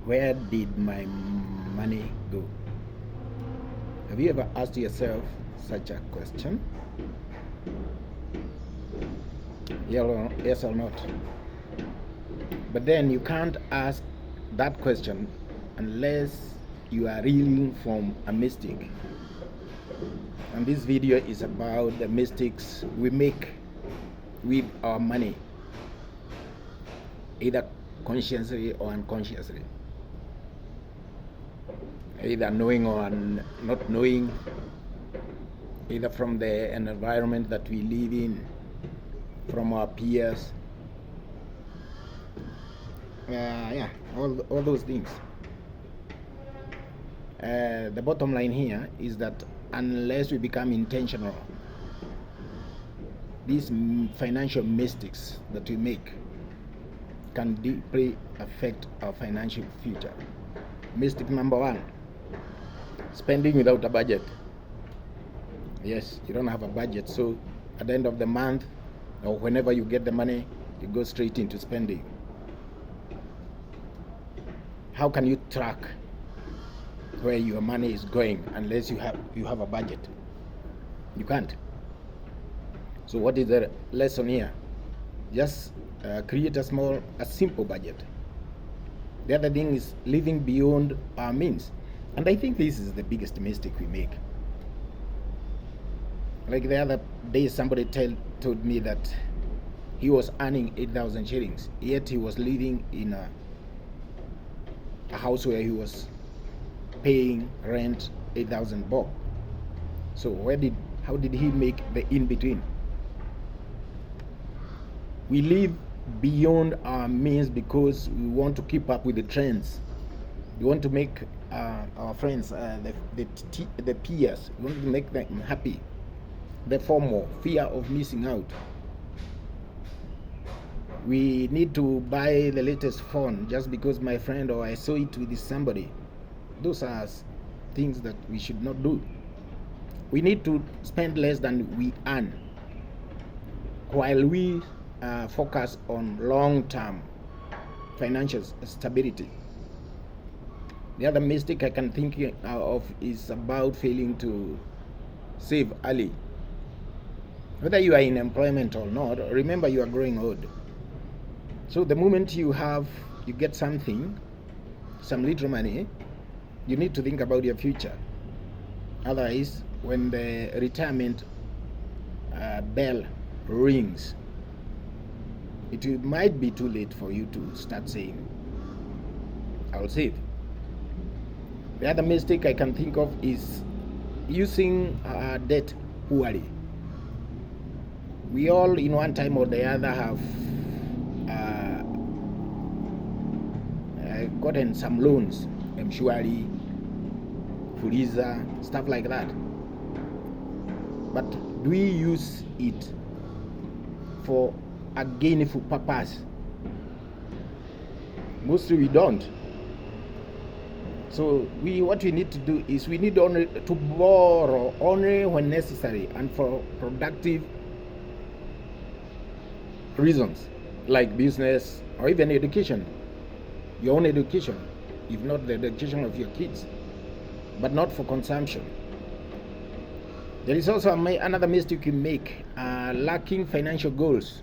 Where did my money go? Have you ever asked yourself such a question? Yes or not? But then you can't ask that question unless you are reeling from a mistake. And this video is about the mistakes we make with our money, either consciously or unconsciously, either knowing or not knowing, either from the environment that we live in, from our peers, all those things. The bottom line here is that unless we become intentional, these financial mistakes that we make can deeply affect our financial future. Mistake number one: spending without a budget. Yes, you don't have a budget, so at the end of the month or whenever you get the money, you go straight into spending. How can you track where your money is going unless you have a budget? You can't. So what is the lesson here? Just create a simple budget. The other thing is living beyond our means, and I think this is the biggest mistake we make. Like the other day, somebody told me that he was earning 8,000 shillings, yet he was living in a house where he was paying rent 8,000 bob. So how did he make the in between? We live beyond our means because we want to keep up with the trends. We want to make our friends, the peers, we want to make them happy. The FOMO, fear of missing out. We need to buy the latest phone just because my friend or I saw it with somebody. Those are things that we should not do. We need to spend less than we earn while we focus on long-term financial stability. The other mistake I can think of is about failing to save early. Whether you are in employment or not, remember you are growing old. So the moment you get some little money, you need to think about your future. Otherwise, when the retirement bell rings, it might be too late for you to start saying, I'll save. The other mistake I can think of is using debt poorly. We all, in one time or the other, have gotten some loans, Mshwari, Fuliza, stuff like that. But do we use it for a gainful purpose? Mostly we don't. So what we need to do is we need only to borrow only when necessary and for productive reasons, like business or even education, your own education, if not the education of your kids, but not for consumption. There is also another mistake you make, lacking financial goals.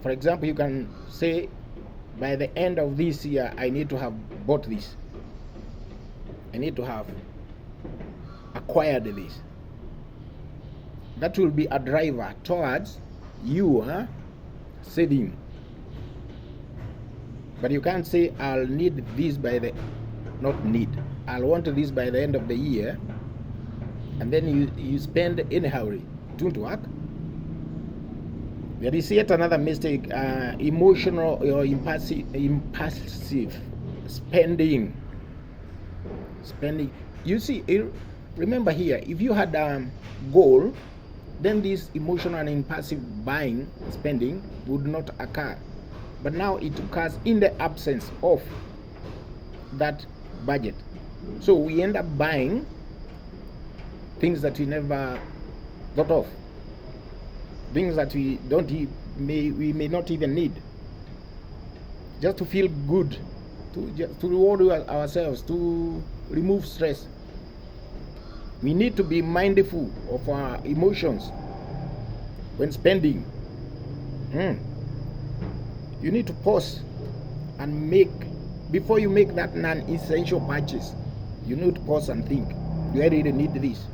For example, you can say, by the end of this year, I need to have bought this. I need to have acquired this. That will be a driver towards you saving. But you can't say, I'll need this I'll want this by the end of the year, and then you spend anyhow. It won't work. There is yet another mistake, emotional or impulsive spending. You see, remember here, if you had a goal, then this emotional and impulsive spending would not occur. But now it occurs in the absence of that budget. So we end up buying things that we never thought of, things that we may not even need, just to feel good, to reward ourselves, to remove stress. We need to be mindful of our emotions when spending. You need to pause and before you make that non-essential purchase, you need to pause and think, do I really need this?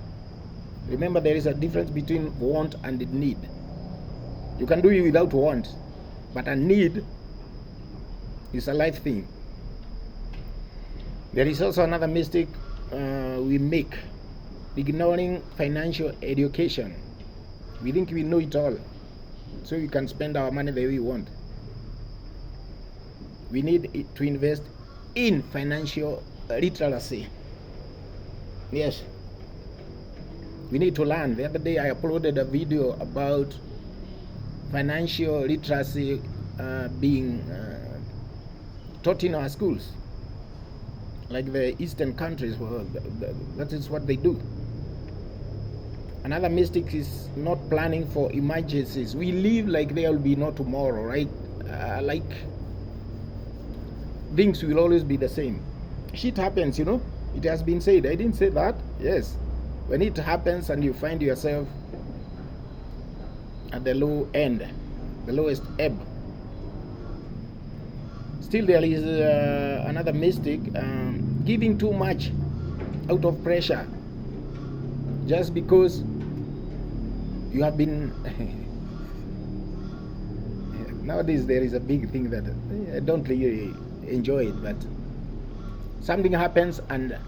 Remember, there is a difference between want and need. You can do it without want, but a need is a life thing. There is also another mistake we make, ignoring financial education. We think we know it all, so we can spend our money the way we want. We need to invest in financial literacy. Yes. We need to learn. The other day I uploaded a video about financial literacy being taught in our schools. Like the Eastern countries, well, that is what they do. Another mistake is not planning for emergencies. We live like there will be no tomorrow, right? Like things will always be the same. Shit happens, you know. It has been said. I didn't say that. Yes. When it happens and you find yourself at the low end, the lowest ebb, still there is another mistake, giving too much out of pressure, just because you have been nowadays there is a big thing that I don't really enjoy it, but something happens and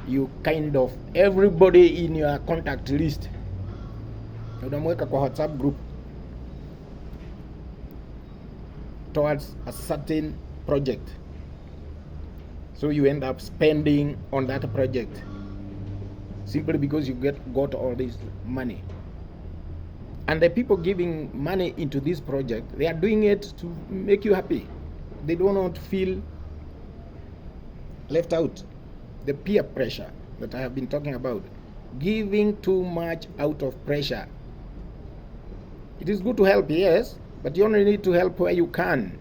you kind of, everybody in your contact list unamweka kwa WhatsApp group towards a certain project, so you end up spending on that project simply because you got all this money. And the people giving money into this project, they are doing it to make you happy. They do not feel left out. The peer pressure that I have been talking about, giving too much out of pressure. It is good to help, yes, but you only need to help where you can,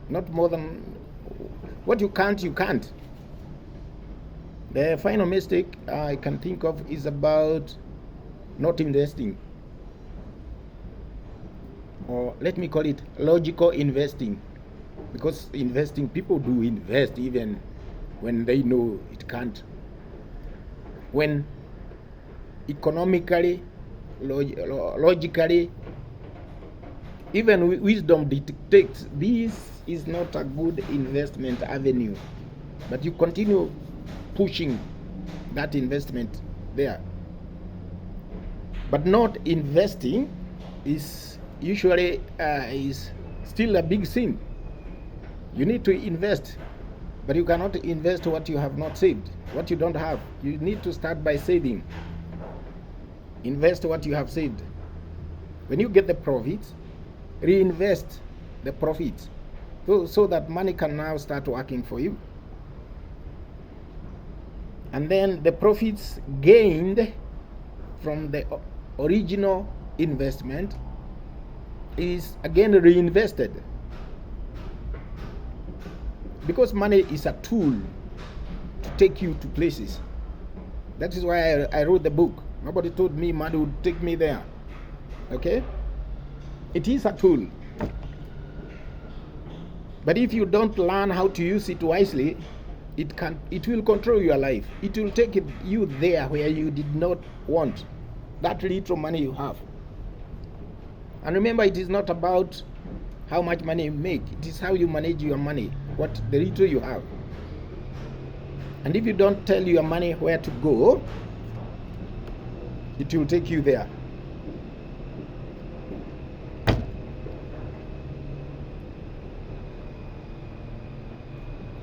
not more than what you can't, you can't. The final mistake I can think of is about not investing, or let me call it logical investing, because investing, people do invest even when they know it can't. When economically, logically, even wisdom dictates this is not a good investment avenue, but you continue pushing that investment there. But not investing is usually is still a big sin. You need to invest, but you cannot invest what you have not saved, what you don't have. You need to start by saving. Invest what you have saved. When you get the profits, reinvest the profits, so that money can now start working for you. And then the profits gained from the original investment is again reinvested, because money is a tool to take you to places. That is why I wrote the book. Nobody told me money would take me there. Okay? It is a tool. But if you don't learn how to use it wisely, it will control your life. It will take you there where you did not want that little money you have. And remember, it is not about how much money you make. It is how you manage your money, what the little you have. And if you don't tell your money where to go, it will take you there.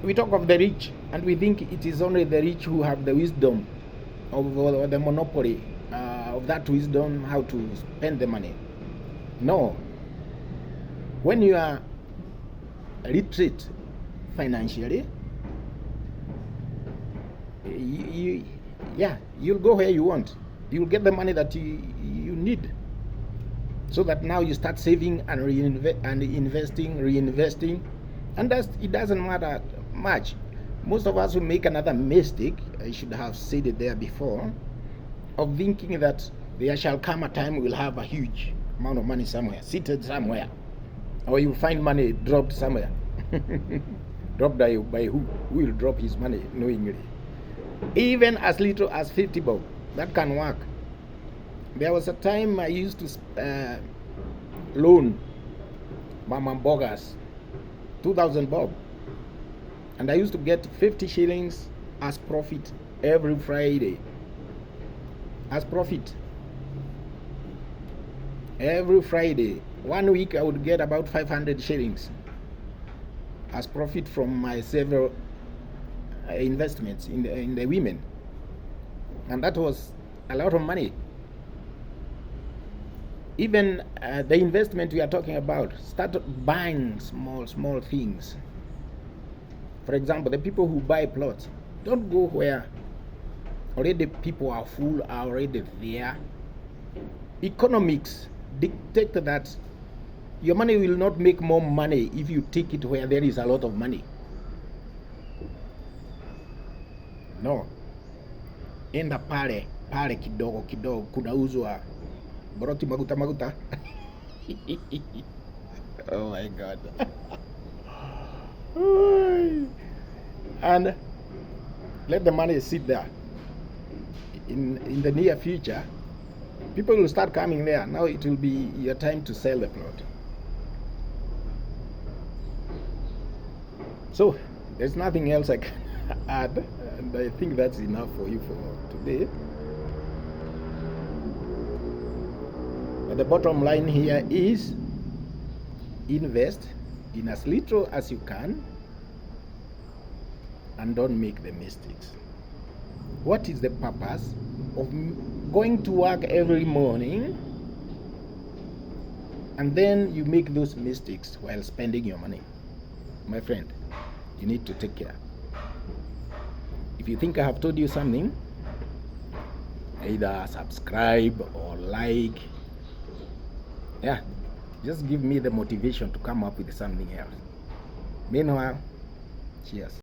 We talk of the rich, and we think it is only the rich who have the wisdom or the monopoly of that wisdom, how to spend the money. No. When you are literate financially, you'll go where you want. You'll get the money that you need, so that now you start saving and investing, reinvesting. And it doesn't matter much. Most of us will make another mistake, I should have said it there before, of thinking that there shall come a time we'll have a huge amount of money somewhere, seated somewhere, or you find money dropped somewhere. Dropped by who? Who will drop his money knowingly? Even as little as 50 bob, that can work. There was a time I used to loan Mama Bogas 2,000 bob, and I used to get 50 shillings as profit every Friday. As profit every Friday. 1 week I would get about 500 shillings as profit from my several investments in the women, and that was a lot of money. Even the investment we are talking about, start buying small things. For example, the people who buy plots, don't go where already people are full, are already there. Economics dictate that your money will not make more money if you take it where there is a lot of money. No, enda pale kidogo kidogo kunauzwa boroti maguta. Oh my God. And let the money sit there. In the near future, people will start coming there. Now it will be your time to sell the plot. So there's nothing else I can add, and I think that's enough for you for today. But the bottom line here is invest in as little as you can and don't make the mistakes. What is the purpose of going to work every morning and then you make those mistakes while spending your money? My friend, you need to take care. If you think I have told you something, either subscribe or like. Yeah, just give me the motivation to come up with something else. Meanwhile, cheers.